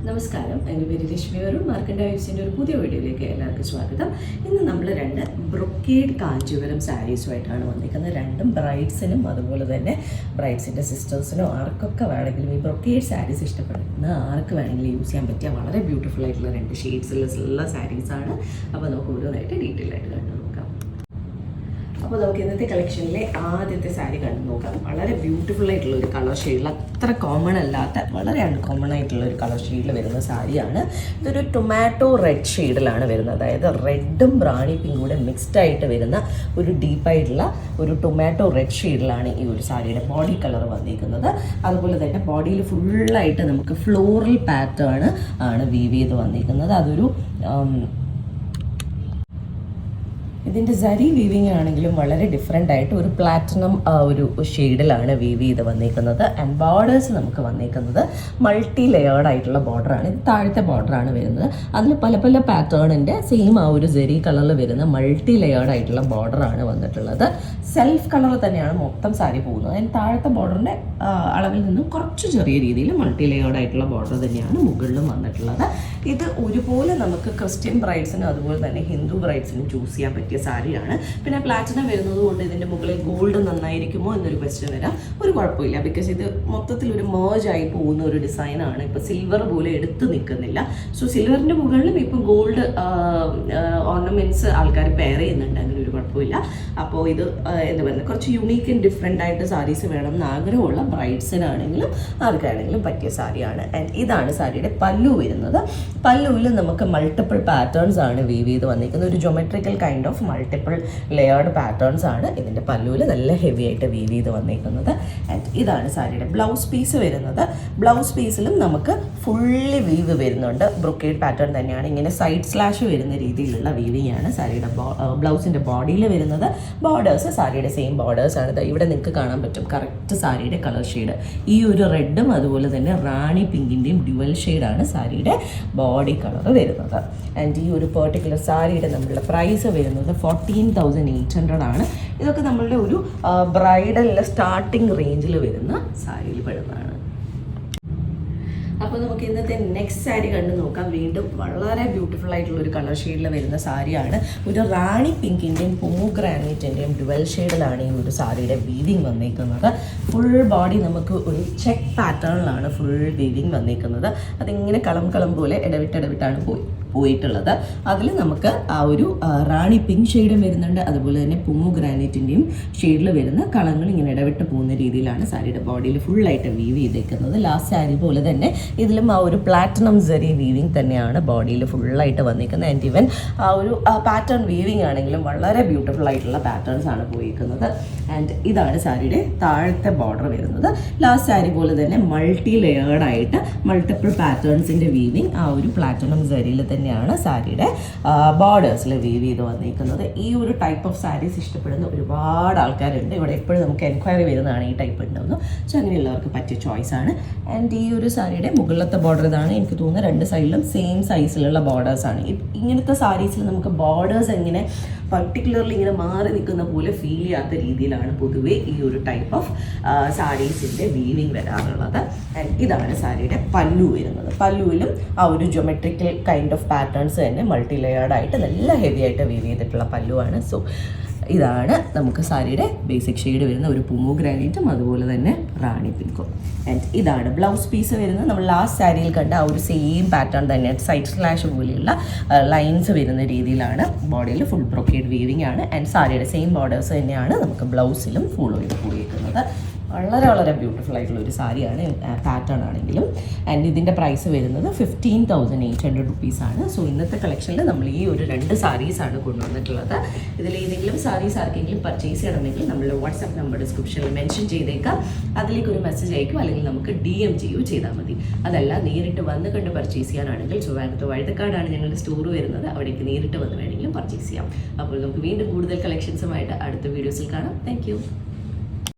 നമസ്കാരം, എൻ്റെ പേര് രശ്മി വരും. മാർക്കണ്ട ഹൈവ്സിൻ്റെ ഒരു പുതിയ വീഡിയോയിലേക്ക് എല്ലാവർക്കും സ്വാഗതം. ഇന്ന് നമ്മൾ രണ്ട് ബ്രൊക്കേഡ് കാഞ്ചീപുരം സാരീസുമായിട്ടാണ് വന്നിരിക്കുന്നത്. രണ്ടും ബ്രൈഡ്സിനും അതുപോലെ തന്നെ ബ്രൈഡ്സിൻ്റെ സിസ്റ്റേഴ്സിനോ ആർക്കൊക്കെ വേണമെങ്കിലും ഈ ബ്രൊക്കേഡ് സാരീസ് ഇഷ്ടപ്പെടുന്ന ആർക്ക് വേണമെങ്കിലും യൂസ് ചെയ്യാൻ പറ്റിയ വളരെ ബ്യൂട്ടിഫുൾ ആയിട്ടുള്ള രണ്ട് ഷെയ്ഡ്സിലുള്ള സാരീസാണ്. അപ്പോൾ നമുക്ക് ഓരോന്നായിട്ട് ഡീറ്റെയിൽ ആയിട്ട് കണ്ടു നോക്കാം. അപ്പോൾ നമുക്ക് ഇന്നത്തെ കളക്ഷനിലെ ആദ്യത്തെ സാരി കണ്ടു നോക്കാം. വളരെ ബ്യൂട്ടിഫുൾ ആയിട്ടുള്ള ഒരു കളർ ഷെയ്ഡിൽ, അത്ര കോമൺ അല്ലാത്ത വളരെ അൺകോമൺ ആയിട്ടുള്ള ഒരു കളർ ഷെയ്ഡിൽ വരുന്ന സാരിയാണ്. ഇതൊരു ടൊമാറ്റോ റെഡ് ഷെയ്ഡിലാണ് വരുന്നത്. അതായത് റെഡും ബ്രാണി പിങ്കും കൂടെ മിക്സ്ഡ് ആയിട്ട് വരുന്ന ഒരു ഡീപ്പായിട്ടുള്ള ഒരു ടൊമാറ്റോ റെഡ് ഷെയ്ഡിലാണ് ഈ ഒരു സാരിയുടെ ബോഡി കളർ വന്നിരിക്കുന്നത്. അതുപോലെ തന്നെ ബോഡിയിൽ ഫുള്ളായിട്ട് നമുക്ക് ഫ്ലോറൽ പാറ്റേൺ ആണ് വീവ് ചെയ്ത് വന്നിരിക്കുന്നത്. അതൊരു ഇതിൻ്റെ സരി വീവിങ് ആണെങ്കിലും വളരെ ഡിഫറെൻ്റ് ആയിട്ട് ഒരു പ്ലാറ്റിനം ഒരു ഷെയ്ഡിലാണ് വീവ് ചെയ്ത് വന്നിരിക്കുന്നത്. ആൻഡ് ബോർഡേഴ്സ് നമുക്ക് വന്നിരിക്കുന്നത് മൾട്ടി ലെയേർഡ് ആയിട്ടുള്ള ബോർഡറാണ്. ഇത് താഴത്തെ ബോർഡറാണ് വരുന്നത്. അതിൽ പല പല പാറ്റേണിൻ്റെ സെയിം ആ ഒരു സെരി കളറിൽ വരുന്ന മൾട്ടി ലെയേർഡ് ആയിട്ടുള്ള ബോർഡറാണ് വന്നിട്ടുള്ളത്. സെൽഫ് കളർ തന്നെയാണ് മൊത്തം സാരി പോകുന്നത്. അതിന് താഴത്തെ ബോർഡറിൻ്റെ അളവിൽ നിന്നും കുറച്ച് ചെറിയ രീതിയിൽ മൾട്ടി ലെയേർഡ് ആയിട്ടുള്ള ബോർഡർ തന്നെയാണ് മുകളിലും വന്നിട്ടുള്ളത്. ഇത് ഒരുപോലെ നമുക്ക് ക്രിസ്ത്യൻ ബ്രൈഡ്സിനും അതുപോലെ തന്നെ ഹിന്ദു ബ്രൈഡ്സിനും ചൂസ് ചെയ്യാൻ പറ്റിയ സാരിയാണ്. പിന്നെ പ്ലാറ്റിനം വരുന്നത് കൊണ്ട് ഇതിൻ്റെ മുകളിൽ ഗോൾഡ് നന്നായിരിക്കുമോ എന്നൊരു ക്വസ്റ്റ്യൻ വരാം. ഒരു കുഴപ്പമില്ല, ബിക്കോസ് ഇത് മൊത്തത്തിൽ ഒരു മേർജ് ആയി പോകുന്ന ഒരു ഡിസൈനാണ്. ഇപ്പോൾ സിൽവർ പോലെ എടുത്ത് നിൽക്കുന്നില്ല. സോ സിൽവറിൻ്റെ മുകളിലും ഇപ്പോൾ ഗോൾഡ് ഓർണമെൻറ്റ്സ് ആൾക്കാർ പെയർ ചെയ്യുന്നുണ്ട്, അങ്ങനെ ഒരു കുഴപ്പമില്ല. അപ്പോൾ ഇത് എന്താ പറയുക, കുറച്ച് യുണീക്ക് ആൻഡ് ഡിഫറെൻ്റ് ആയിട്ട് സാരീസ് വേണം എന്ന് ആഗ്രഹമുള്ള ബ്രൈഡ്സിനാണെങ്കിലും ആർക്കാണെങ്കിലും പറ്റിയ സാരിയാണ്. ആൻഡ് ഇതാണ് സാരിയുടെ പല്ലു വരുന്നത്. പല്ലുവിൽ നമുക്ക് മൾട്ടിപ്പിൾ പാറ്റേൺസ് ആണ് വീവ് ചെയ്ത് വന്നിരിക്കുന്നത്. ഒരു geometrical kind of multiple layered patterns ആണ് ഇതിൻ്റെ പല്ലുവിൽ നല്ല ഹെവി ആയിട്ട് വീവ് ചെയ്ത് വന്നിരിക്കുന്നത്. ആൻഡ് ഇതാണ് സാരിയുടെ ബ്ലൗസ് പീസ് വരുന്നത്. ബ്ലൗസ് പീസിലും നമുക്ക് ഫുള്ളി വീവ് വരുന്നുണ്ട്. ബ്രൊക്കേഡ് പാറ്റേൺ തന്നെയാണ്. ഇങ്ങനെ സൈഡ് സ്ലാഷ് വരുന്ന രീതിയിലുള്ള വീവിങ് ആണ് സാരിയുടെ ബ്ലൗസിൻ്റെ ബോഡിയിൽ വരുന്നത്. ബോർഡേഴ്സ് സാരിയുടെ സെയിം ബോർഡേഴ്സ് ആണ്. ഇവിടെ നിങ്ങൾക്ക് കാണാൻ പറ്റും കറക്റ്റ് സാരിയുടെ കളർ ഷെയ്ഡ്. ഈ ഒരു റെഡും അതുപോലെ തന്നെ റാണി പിങ്കിൻ്റെയും ഡ്യുവൽ ഷെയ്ഡാണ് സാരിയുടെ ബോഡി കളർ വരുന്നത്. ആൻഡ് ഈ ഒരു പെർട്ടിക്കുലർ സാരിയുടെ നമ്മളുടെ പ്രൈസ് വരുന്നത് 14,800 ആണ്. ഇതൊക്കെ നമ്മളുടെ ഒരു ബ്രൈഡലിലെ സ്റ്റാർട്ടിംഗ് റേഞ്ചിൽ വരുന്ന സാരിയിൽ പെടുന്നതാണ്. അപ്പോൾ നമുക്ക് ഇന്നത്തെ നെക്സ്റ്റ് സാരി കണ്ടു നോക്കാം. വീണ്ടും വളരെ ബ്യൂട്ടിഫുൾ ആയിട്ടുള്ള ഒരു കളർ ഷെയ്ഡിൽ വരുന്ന സാരിയാണ്. ഒരു റാണി പിങ്കിൻ്റെയും പൊമോഗ്രാനൈറ്റിൻ്റെയും ഡ്യുവൽ ഷെയ്ഡിലാണ് ഈ ഒരു സാരിയുടെ വീവിങ് വന്നിരിക്കുന്നത്. ഫുൾ ബോഡി നമുക്ക് ഒരു ചെക്ക് പാറ്റേണിലാണ് ഫുൾ വീവിങ് വന്നിരിക്കുന്നത്. അതിങ്ങനെ കളം പോലെ ഇടവിട്ടാണ് പോയിട്ടുള്ളത്. അതിൽ നമുക്ക് ആ ഒരു റാണി പിങ്ക് ഷെയ്ഡും വരുന്നുണ്ട്. അതുപോലെ തന്നെ പൊമോഗ്രാനൈറ്റിൻ്റെയും ഷെയ്ഡിൽ വരുന്ന കളങ്ങൾ ഇങ്ങനെ ഇടവിട്ട് പോകുന്ന രീതിയിലാണ് സാരിയുടെ ബോഡിയിൽ ഫുള്ളായിട്ട് വീവ് ചെയ്തേക്കുന്നത്. ലാസ്റ്റ് സാരി പോലെ തന്നെ ഇതിലും ആ ഒരു പ്ലാറ്റിനം സെറി വീവിങ് തന്നെയാണ് ബോഡിയിൽ ഫുള്ളായിട്ട് വന്നിരിക്കുന്നത്. ആൻഡ് ഈവൻ ആ ഒരു പാറ്റേൺ വീവിങ് ആണെങ്കിലും വളരെ ബ്യൂട്ടിഫുൾ ആയിട്ടുള്ള പാറ്റേൺസ് ആണ് പോയിരിക്കുന്നത്. ആൻഡ് ഇതാണ് സാരിയുടെ താഴത്തെ ബോർഡർ വരുന്നത്. ലാസ്റ്റ് സാരി പോലെ തന്നെ മൾട്ടി ലെയേർഡ് ആയിട്ട് മൾട്ടിപ്പിൾ പാറ്റേൺസിൻ്റെ വീവിങ് ആ ഒരു പ്ലാറ്റിനം സെറിയിൽ തന്നെയാണ് സാരിയുടെ ബോർഡേഴ്സിൽ വീവ് ചെയ്ത് വന്നിരിക്കുന്നത്. ഈ ഒരു ടൈപ്പ് ഓഫ് സാരീസ് ഇഷ്ടപ്പെടുന്ന ഒരുപാട് ആൾക്കാരുണ്ട്. ഇവിടെ എപ്പോഴും നമുക്ക് എൻക്വയറി വരുന്നതാണ് ഈ ടൈപ്പ് ഉണ്ടാവുന്നു. സോ അങ്ങനെയുള്ളവർക്ക് പറ്റിയ ചോയ്സാണ്. ആൻഡ് ഈ ഒരു സാരിയുടെ മുകളിലത്തെ ബോർഡർ ഇതാണ്. എനിക്ക് തോന്നുന്നത് രണ്ട് സൈഡിലും സെയിം സൈസിലുള്ള ബോർഡേഴ്സാണ്. ഇങ്ങനത്തെ സാരീസിൽ നമുക്ക് ബോർഡേഴ്സ് എങ്ങനെ പർട്ടിക്കുലർലി ഇങ്ങനെ മാറി നിൽക്കുന്ന പോലെ ഫീൽ ചെയ്യാത്ത രീതിയിലാണ് പൊതുവേ ഈ ഒരു ടൈപ്പ് ഓഫ് സാരീസിൻ്റെ വീവിങ് വരാറുള്ളത്. ആൻഡ് ഇതാണ് സാരിയുടെ പല്ലു വരുന്നത്. പല്ലുവിലും ആ ഒരു ജോമെട്രിക്കൽ കൈൻഡ് ഓഫ് പാറ്റേൺസ് തന്നെ മൾട്ടി ലെയേർഡ് ആയിട്ട് നല്ല ഹെവി ആയിട്ട് വീവ് ചെയ്തിട്ടുള്ള പല്ലുവാണ്. സോ ഇതാണ് നമുക്ക് സാരിയുടെ ബേസിക് ഷെയ്ഡ് വരുന്ന ഒരു പൊമോഗ്രാനൈറ്റും അതുപോലെ തന്നെ റാണി പിങ്കും. ആൻഡ് ഇതാണ് ബ്ലൗസ് പീസ് വരുന്നത്. നമ്മൾ ലാസ്റ്റ് സാരിയിൽ കണ്ട ആ ഒരു സെയിം പാറ്റേൺ തന്നെ സൈഡ് സ്ലാഷ് പോലെയുള്ള ലൈൻസ് വരുന്ന രീതിയിലാണ് ബോഡിയിൽ ഫുൾ ബ്രൊക്കേഡ് വീവിങ് ആണ്. ആൻഡ് സാരിയുടെ സെയിം ബോർഡേഴ്സ് തന്നെയാണ് നമുക്ക് ബ്ലൗസിലും ഫോളോ ചെയ്ത് പോയിരിക്കുന്നത്. വളരെ ബ്യൂട്ടിഫുൾ ആയിട്ടുള്ള ഒരു സാരിയാണ് പാറ്റേൺ ആണെങ്കിലും. ആൻഡ് ഇതിൻ്റെ പ്രൈസ് വരുന്നത് 15,800 റുപ്പീസാണ്. സോ ഇന്നത്തെ കളക്ഷനിൽ നമ്മൾ ഈ ഒരു രണ്ട് സാരീസാണ് കൊണ്ടുവന്നിട്ടുള്ളത്. ഇതിലേതെങ്കിലും സാരീസ് ആർക്കെങ്കിലും പർച്ചേസ് ചെയ്യണമെങ്കിൽ നമ്മൾ വാട്സാപ്പ് നമ്പർ ഡിസ്ക്രിപ്ഷനിൽ മെൻഷൻ ചെയ്തേക്കാം. അതിലേക്ക് ഒരു മെസ്സേജ് അയക്കും, അല്ലെങ്കിൽ നമുക്ക് DM ചെയ്യുകയോ ചെയ്താൽ മതി. അതല്ല നേരിട്ട് വന്ന് കണ്ട് പർച്ചേസ് ചെയ്യാനാണെങ്കിൽ ചൊവ്വാനത്ത് വഴുതക്കാടാണ് ഞങ്ങളുടെ സ്റ്റോർ വരുന്നത്. അവിടേക്ക് നേരിട്ട് വന്ന് വേണമെങ്കിലും പർച്ചേസ് ചെയ്യാം. അപ്പോൾ നമുക്ക് വീണ്ടും കൂടുതൽ കളക്ഷൻസുമായിട്ട് അടുത്ത വീഡിയോസിൽ കാണാം. താങ്ക്